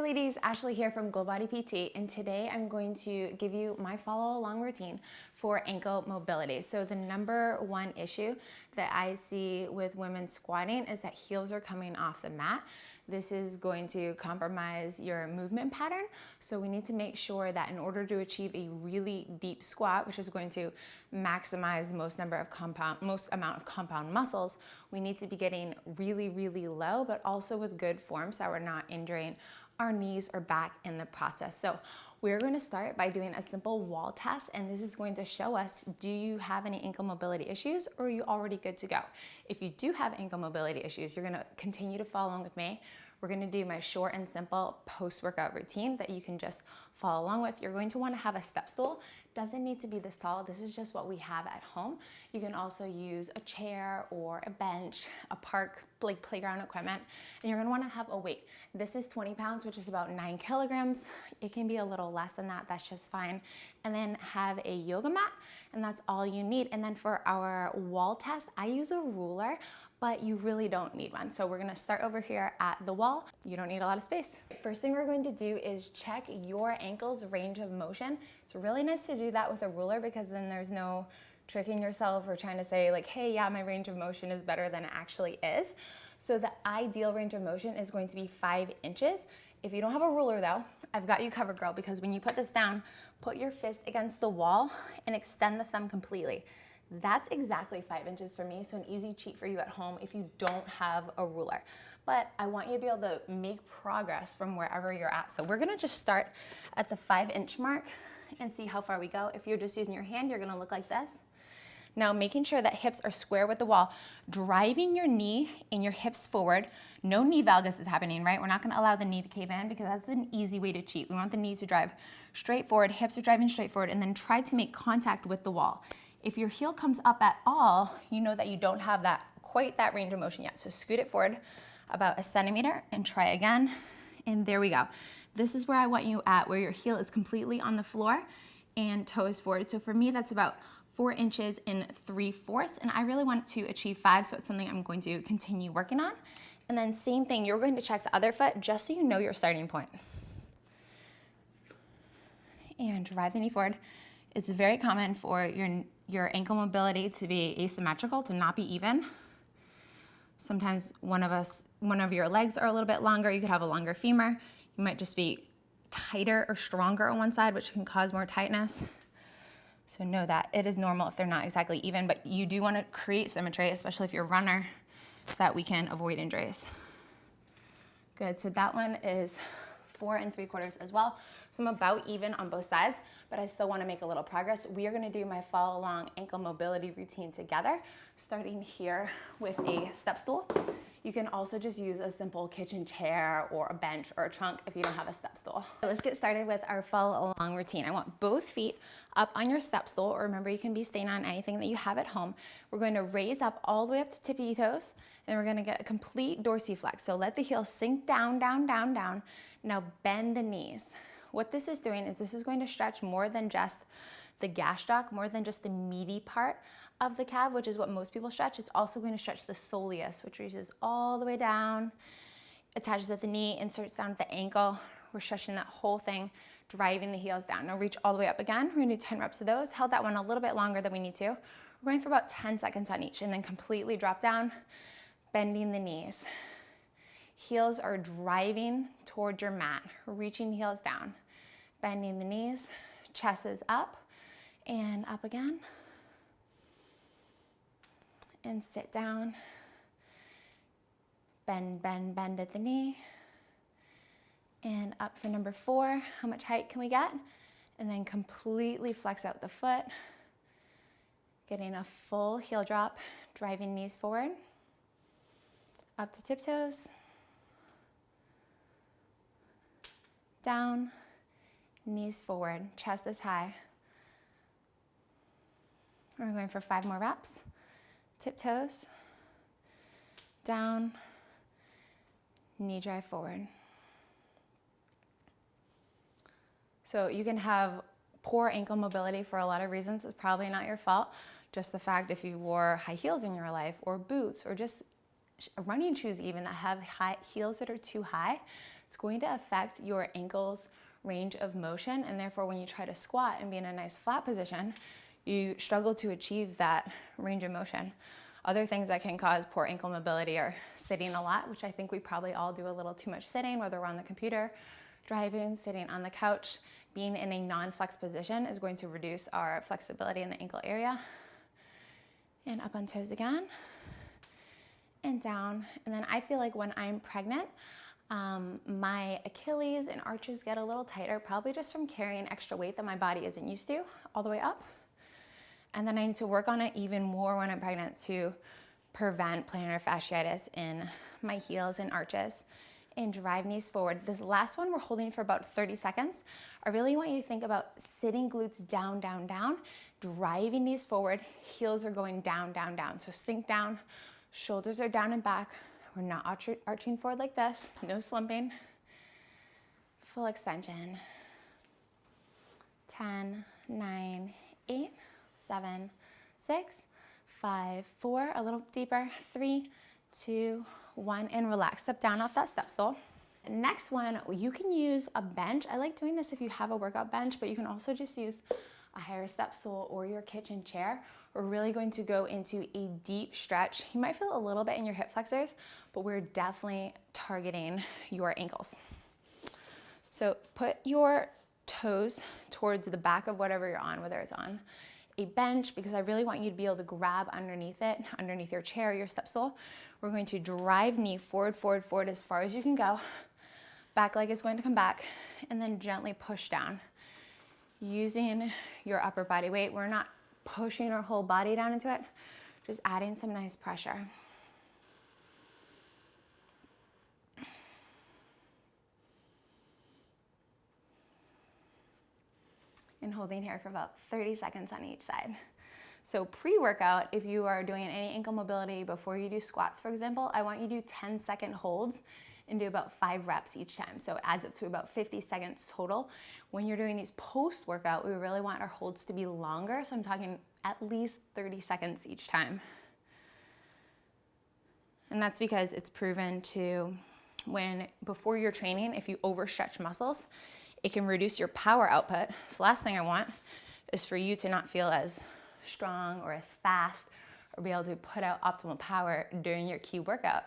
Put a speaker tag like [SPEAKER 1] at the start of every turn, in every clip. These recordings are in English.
[SPEAKER 1] Hi ladies, Ashley here from Glow Body PT, and today I'm going to give you my follow along routine for ankle mobility. So the number one issue that I see with women squatting is that heels are coming off the mat. This is going to compromise your movement pattern. So we need to make sure that in order to achieve a really deep squat, which is going to maximize the most amount of compound muscles, we need to be getting really, really low, but also with good form so we're not injuring our knees or back in the process. So we're going to start by doing a simple wall test, and this is going to show us, do you have any ankle mobility issues or are you already good to go? If you do have ankle mobility issues, you're going to continue to follow along with me. We're going to do my short and simple post-workout routine that you can just follow along with. You're going to want to have a step stool. Doesn't need to be this tall. This is just what we have at home. You can also use a chair or a bench, a park, like playground equipment, and you're going to want to have a weight. This is 20 pounds, which is about 9 kilograms. It can be a little less than that. That's just fine. And then have a yoga mat, and that's all you need. And then for our wall test, I use a ruler, but you really don't need one. So we're gonna start over here at the wall. You don't need a lot of space. First thing we're going to do is check your ankle's range of motion. It's really nice to do that with a ruler because then there's no tricking yourself or trying to say like, hey, yeah, my range of motion is better than it actually is. So the ideal range of motion is going to be 5 inches. If you don't have a ruler though, I've got you covered, girl, because when you put this down, put your fist against the wall and extend the thumb completely. That's exactly 5 inches for me, so an easy cheat for you at home if you don't have a ruler. But I want you to be able to make progress from wherever you're at. So we're gonna just start at the 5-inch mark and see how far we go. If you're just using your hand, you're gonna look like this. Now making sure that hips are square with the wall, driving your knee and your hips forward. No knee valgus is happening, right? We're not gonna allow the knee to cave in because that's an easy way to cheat. We want the knee to drive straight forward, hips are driving straight forward, and then try to make contact with the wall. If your heel comes up at all, you know that you don't have quite that range of motion yet. So scoot it forward about 1 centimeter and try again. And there we go. This is where I want you at, where your heel is completely on the floor and toes forward. So for me, that's about 4 inches and 3/4. And I really want to achieve 5, so it's something I'm going to continue working on. And then same thing, you're going to check the other foot just so you know your starting point. And drive the knee forward. It's very common for your ankle mobility to be asymmetrical, to not be even. Sometimes one of your legs are a little bit longer. You could have a longer femur. You might just be tighter or stronger on one side, which can cause more tightness. So know that it is normal if they're not exactly even, but you do want to create symmetry, especially if you're a runner, so that we can avoid injuries. Good, so that one is 4 3/4 as well. So I'm about even on both sides, but I still want to make a little progress. We are going to do my follow along ankle mobility routine together, starting here with a step stool. You can also just use a simple kitchen chair or a bench or a trunk if you don't have a step stool. Let's get started with our follow along routine. I want both feet up on your step stool, or remember you can be staying on anything that you have at home. We're going to raise up all the way up to tippy toes, and we're going to get a complete dorsiflex. So let the heel sink down, down, down, down. Now bend the knees. What this is doing is this is going to stretch more than just the gastroc, more than just the meaty part of the calf, which is what most people stretch. It's also going to stretch the soleus, which reaches all the way down, attaches at the knee, inserts down at the ankle. We're stretching that whole thing, driving the heels down. Now reach all the way up again. We're gonna do 10 reps of those. Held that one a little bit longer than we need to. We're going for about 10 seconds on each, and then completely drop down, bending the knees. Heels are driving toward your mat, reaching heels down, bending the knees, chest is up and up again. And sit down, bend, bend, bend at the knee. And up for number 4, how much height can we get? And then completely flex out the foot, getting a full heel drop, driving knees forward, up to tiptoes, down, knees forward, chest is high. We're going for 5 more reps. Tiptoes, down, knee drive forward. So you can have poor ankle mobility for a lot of reasons. It's probably not your fault. Just the fact if you wore high heels in your life or boots or just running shoes even that have high heels that are too high, it's going to affect your ankle's range of motion, and therefore when you try to squat and be in a nice flat position, you struggle to achieve that range of motion. Other things that can cause poor ankle mobility are sitting a lot, which I think we probably all do a little too much sitting, whether we're on the computer, driving, sitting on the couch. Being in a non-flex position is going to reduce our flexibility in the ankle area. And up on toes again, and down. And then I feel like when I'm pregnant, my Achilles and arches get a little tighter, probably just from carrying extra weight that my body isn't used to all the way up. And then I need to work on it even more when I'm pregnant to prevent plantar fasciitis in my heels and arches. And drive knees forward. This last one we're holding for about 30 seconds. I really want you to think about sitting glutes down, down, down, driving knees forward, heels are going down, down, down. So sink down, shoulders are down and back. We're not arching forward like this, no slumping. Full extension. 10, 9, 8, 7, 6, 5, 4, a little deeper, 3, 2, 1, and relax. Step down off that step stool. Next one, you can use a bench. I like doing this if you have a workout bench, but you can also just use a higher step stool or your kitchen chair. We're really going to go into a deep stretch. You might feel a little bit in your hip flexors, but we're definitely targeting your ankles. So put your toes towards the back of whatever you're on, whether it's on a bench, because I really want you to be able to grab underneath it, underneath your chair, your step stool. We're going to drive knee forward, forward, forward as far as you can go. Back leg is going to come back, and then gently push down. Using your upper body weight, we're not pushing our whole body down into it, just adding some nice pressure. And holding here for about 30 seconds on each side. So pre-workout, if you are doing any ankle mobility before you do squats, for example, I want you to do 10-second holds and do about 5 reps each time. So it adds up to about 50 seconds total. When you're doing these post-workout, we really want our holds to be longer. So I'm talking at least 30 seconds each time. And that's because it's proven to, before you're training, if you overstretch muscles, it can reduce your power output. So last thing I want is for you to not feel as strong or as fast or be able to put out optimal power during your key workout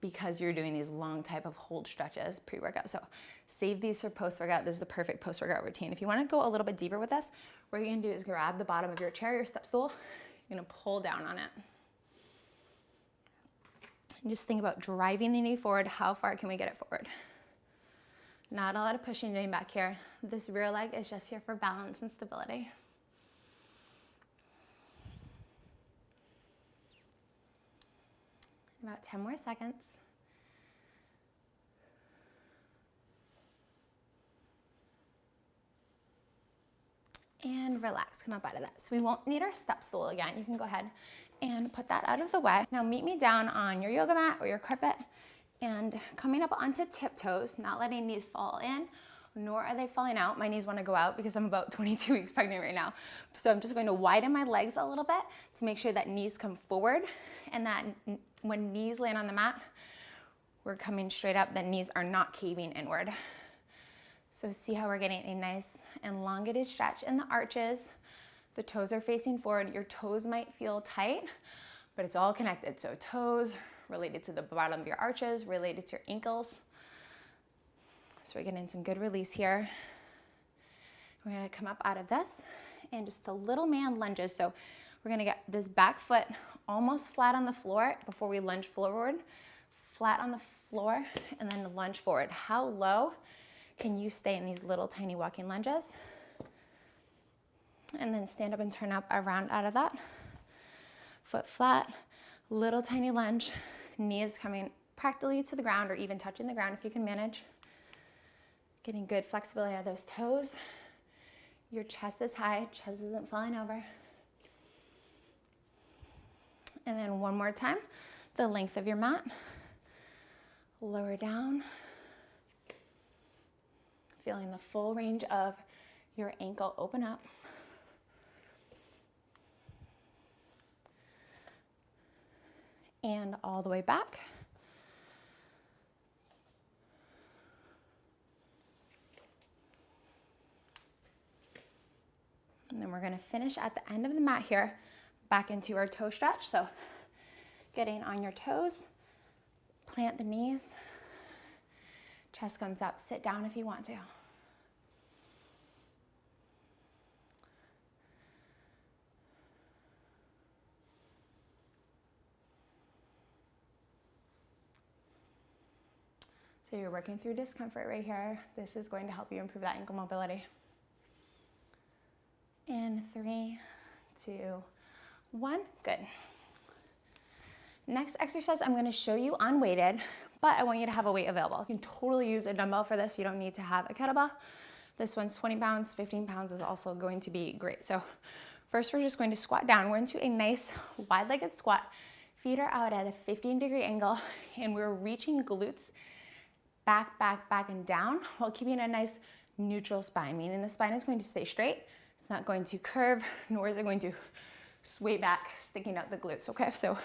[SPEAKER 1] because you're doing these long type of hold stretches pre-workout. So save these for post-workout. This is the perfect post-workout routine. If you want to go a little bit deeper with this, what you're going to do is grab the bottom of your chair, your step stool. You're going to pull down on it. And just think about driving the knee forward. How far can we get it forward? Not a lot of pushing doing back here. This rear leg is just here for balance and stability. About 10 more seconds. And relax, come up out of that. So we won't need our step stool again. You can go ahead and put that out of the way. Now meet me down on your yoga mat or your carpet and coming up onto tiptoes, not letting knees fall in, nor are they falling out. My knees want to go out because I'm about 22 weeks pregnant right now. So I'm just going to widen my legs a little bit to make sure that knees come forward and that when knees land on the mat, we're coming straight up, the knees are not caving inward. So see how we're getting a nice elongated stretch in the arches. The toes are facing forward. Your toes might feel tight, but it's all connected. So toes related to the bottom of your arches, related to your ankles. So we're getting some good release here. We're gonna come up out of this and just the little man lunges. So we're gonna get this back foot almost flat on the floor before we lunge forward, flat on the floor, and then lunge forward. How low can you stay in these little tiny walking lunges? And then stand up and turn up around out of that. Foot flat, little tiny lunge, knees coming practically to the ground or even touching the ground if you can manage. Getting good flexibility out of those toes. Your chest is high, chest isn't falling over. And then one more time, the length of your mat. Lower down. Feeling the full range of your ankle open up. And all the way back. And then we're gonna finish at the end of the mat here, back into our toe stretch. So getting on your toes, plant the knees, chest comes up, sit down if you want to. So you're working through discomfort right here. This is going to help you improve that ankle mobility. In 3, 2, 1, good. Next exercise I'm gonna show you unweighted, but I want you to have a weight available. You can totally use a dumbbell for this. You don't need to have a kettlebell. This one's 20 pounds, 15 pounds is also going to be great. So first we're just going to squat down. We're into a nice wide-legged squat. Feet are out at a 15-degree angle, and we're reaching glutes back, back, back, and down while keeping a nice neutral spine, meaning the spine is going to stay straight. It's not going to curve, nor is it going to sway back, sticking out the glutes, okay? So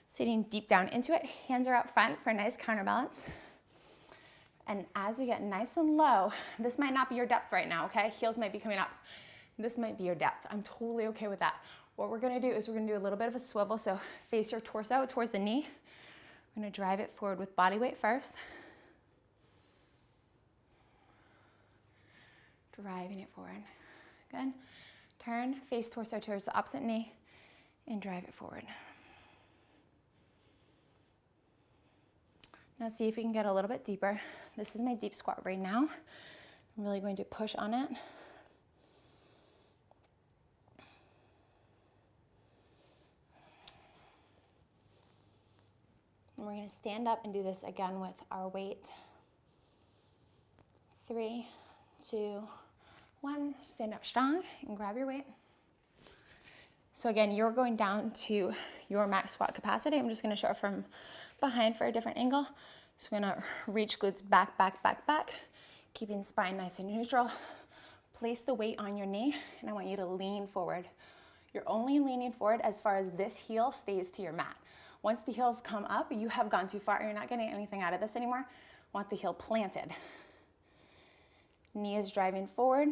[SPEAKER 1] sitting deep down into it, hands are out front for a nice counterbalance. And as we get nice and low, this might not be your depth right now, okay? Heels might be coming up. This might be your depth. I'm totally okay with that. What we're gonna do is we're gonna do a little bit of a swivel, so face your torso towards the knee. We're gonna drive it forward with body weight first. Driving it forward. Good. Turn, face torso towards the opposite knee, and drive it forward. Now see if you can get a little bit deeper. This is my deep squat right now. I'm really going to push on it. And we're going to stand up and do this again with our weight. 3, 2, 1. Stand up strong and grab your weight. So again, you're going down to your max squat capacity. I'm just going to show it from behind for a different angle. So we're going to reach glutes back, back, back, back, keeping spine nice and neutral. Place the weight on your knee, and I want you to lean forward. You're only leaning forward as far as this heel stays to your mat. Once the heels come up, you have gone too far. You're not getting anything out of this anymore. Want the heel planted. Knee is driving forward.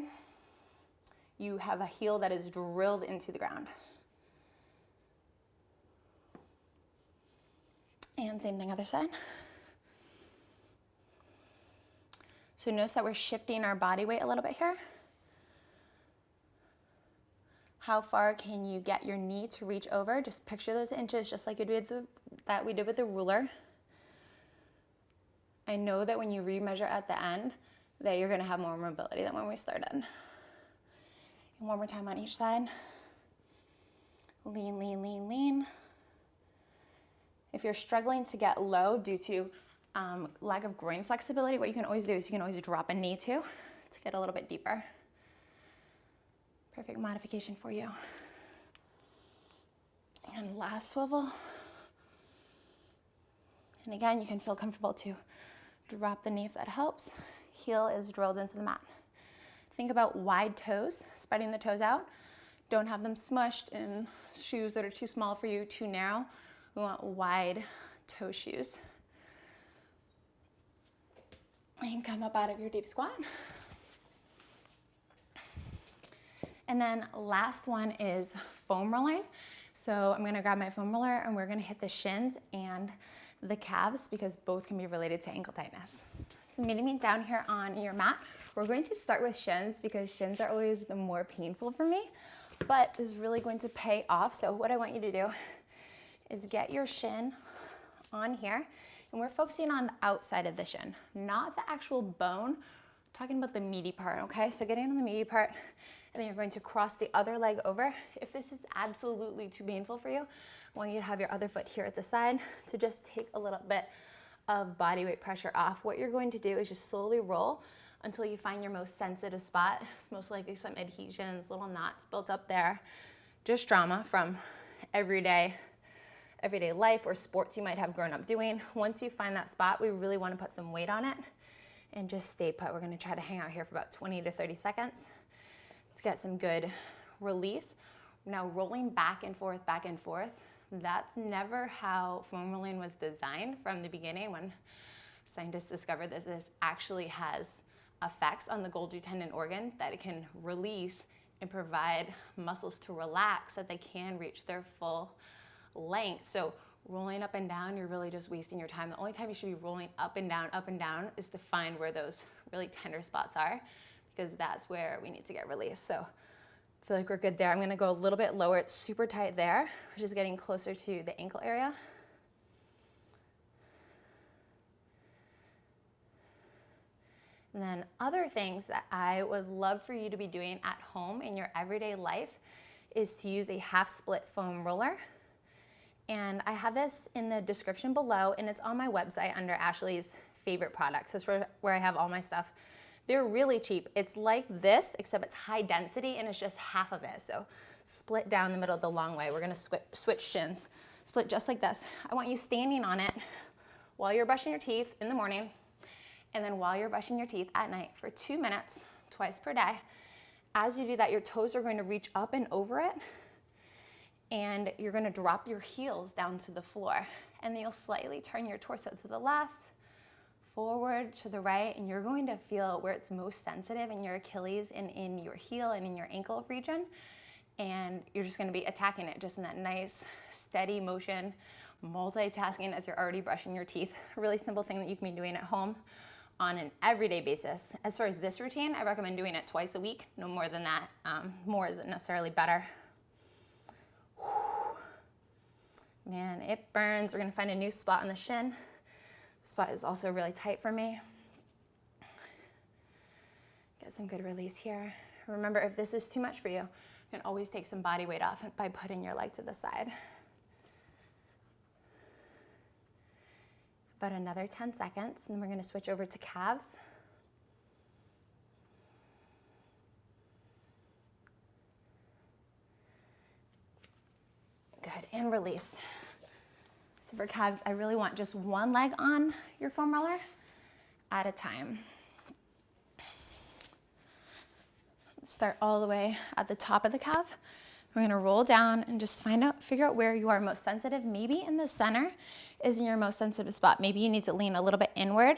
[SPEAKER 1] You have a heel that is drilled into the ground. And same thing other side. So notice that we're shifting our body weight a little bit here. How far can you get your knee to reach over? Just picture those inches, just like you did that we did with the ruler. I know that when you remeasure at the end, that you're gonna have more mobility than when we started. And one more time on each side. Lean, lean, lean, lean. If you're struggling to get low due to lack of groin flexibility, what you can always do is you can always drop a knee to get a little bit deeper. Perfect modification for you. And last swivel. And again, you can feel comfortable to drop the knee if that helps. Heel is drilled into the mat. Think about wide toes, spreading the toes out. Don't have them smushed in shoes that are too small for you, too narrow. We want wide toe shoes. And come up out of your deep squat. And then last one is foam rolling. So I'm gonna grab my foam roller and we're gonna hit the shins and the calves because both can be related to ankle tightness. So meeting me down here on your mat, we're going to start with shins because shins are always the more painful for me, but this is really going to pay off. So what I want you to do is get your shin on here, and we're focusing on the outside of the shin, not the actual bone. I'm talking about the meaty part, okay? So getting on the meaty part, and then you're going to cross the other leg over. If this is absolutely too painful for you, I want you to have your other foot here at the side to just take a little bit of body weight pressure off. What you're going to do is just slowly roll until you find your most sensitive spot. It's most likely some adhesions, little knots built up there. Just trauma from everyday life or sports you might have grown up doing. Once you find that spot, we really want to put some weight on it and just stay put. We're going to try to hang out here for about 20 to 30 seconds to get some good release. Now rolling back and forth, that's never how foam rolling was designed from the beginning. When scientists discovered that this actually has effects on the Golgi tendon organ, that it can release and provide muscles to relax so that they can reach their full length. So rolling up and down, you're really just wasting your time. The only time you should be rolling up and down is to find where those really tender spots are, because that's where we need to get released. So I feel like we're good there. I'm gonna go a little bit lower. It's super tight there, which is getting closer to the ankle area. And then other things that I would love for you to be doing at home in your everyday life is to use a half split foam roller. And I have this in the description below, and it's on my website under Ashley's favorite products. That's where I have all my stuff. They're really cheap. It's like this, except it's high density and it's just half of it. So split down the middle the long way. We're gonna switch shins. Split just like this. I want you standing on it while you're brushing your teeth in the morning, and then while you're brushing your teeth at night for 2 minutes, twice per day. As you do that, your toes are going to reach up and over it, and you're gonna drop your heels down to the floor. And then you'll slightly turn your torso to the left, forward, to the right, and you're going to feel where it's most sensitive in your Achilles and in your heel and in your ankle region. And you're just gonna be attacking it just in that nice, steady motion, multitasking as you're already brushing your teeth. A really simple thing that you can be doing at home on an everyday basis. As far as this routine, I recommend doing it twice a week, no more than that. More isn't necessarily better. Man, it burns. We're gonna find a new spot on the shin. The spot is also really tight for me. Get some good release here. Remember, if this is too much for you, you can always take some body weight off by putting your leg to the side. About another 10 seconds, and then we're gonna switch over to calves. Good, and release. So for calves, I really want just one leg on your foam roller at a time. Let's start all the way at the top of the calf. We're gonna roll down and just figure out where you are most sensitive. Maybe in the center is your most sensitive spot. Maybe you need to lean a little bit inward,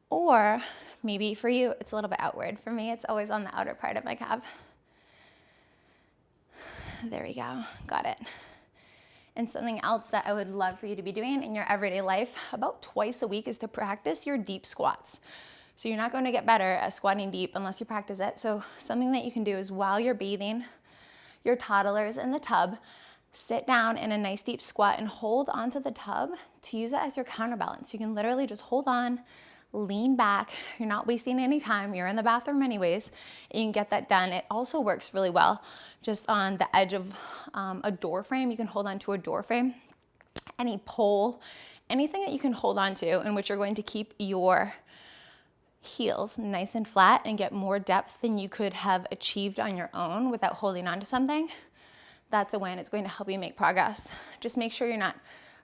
[SPEAKER 1] or maybe for you, it's a little bit outward. For me, it's always on the outer part of my calf. There we go, got it. And something else that I would love for you to be doing in your everyday life about twice a week is to practice your deep squats. So you're not going to get better at squatting deep unless you practice it. So something that you can do is while you're bathing your toddlers in the tub, sit down in a nice deep squat and hold onto the tub to use it as your counterbalance. You can literally just hold on, lean back. You're not wasting any time. You're in the bathroom anyways. And you can get that done. It also works really well just on the edge of a door frame. You can hold on to a door frame, any pole, anything that you can hold on to in which you're going to keep your heels nice and flat and get more depth than you could have achieved on your own without holding on to something. That's a win. It's going to help you make progress. Just make sure you're not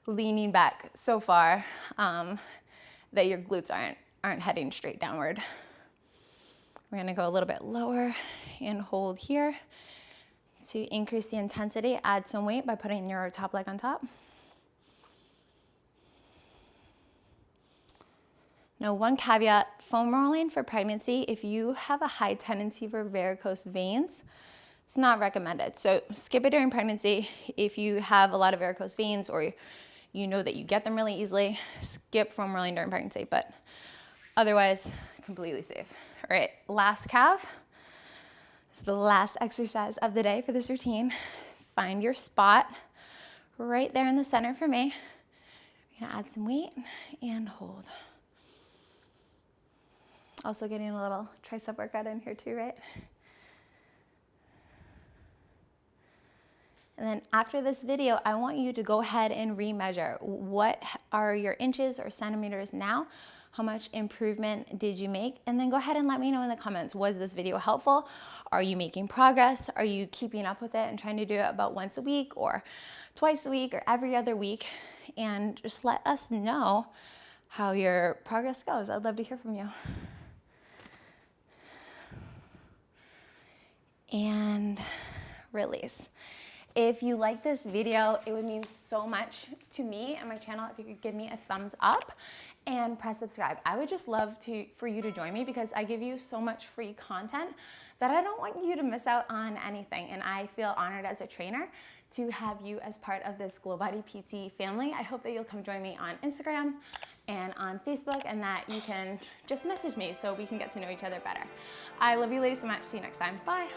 [SPEAKER 1] leaning back so far that your glutes aren't heading straight downward. We're gonna go a little bit lower and hold here. To increase the intensity, add some weight by putting your top leg on top. Now, one caveat, foam rolling for pregnancy, if you have a high tendency for varicose veins, it's not recommended. So skip it during pregnancy. If you have a lot of varicose veins or you know that you get them really easily, skip foam rolling during pregnancy, but otherwise, completely safe. All right, last calf. This is the last exercise of the day for this routine. Find your spot right there in the center for me. We're gonna add some weight and hold. Also getting a little tricep workout in here too, right? And then after this video, I want you to go ahead and remeasure. What are your inches or centimeters now? How much improvement did you make? And then go ahead and let me know in the comments, was this video helpful? Are you making progress? Are you keeping up with it and trying to do it about once a week or twice a week or every other week? And just let us know how your progress goes. I'd love to hear from you. And release. If you like this video, it would mean so much to me and my channel if you could give me a thumbs up and press subscribe. I would just love for you to join me because I give you so much free content that I don't want you to miss out on anything. And I feel honored as a trainer to have you as part of this Glow Body PT family. I hope that you'll come join me on Instagram and on Facebook, and that you can just message me so we can get to know each other better. I love you ladies so much. See you next time. Bye.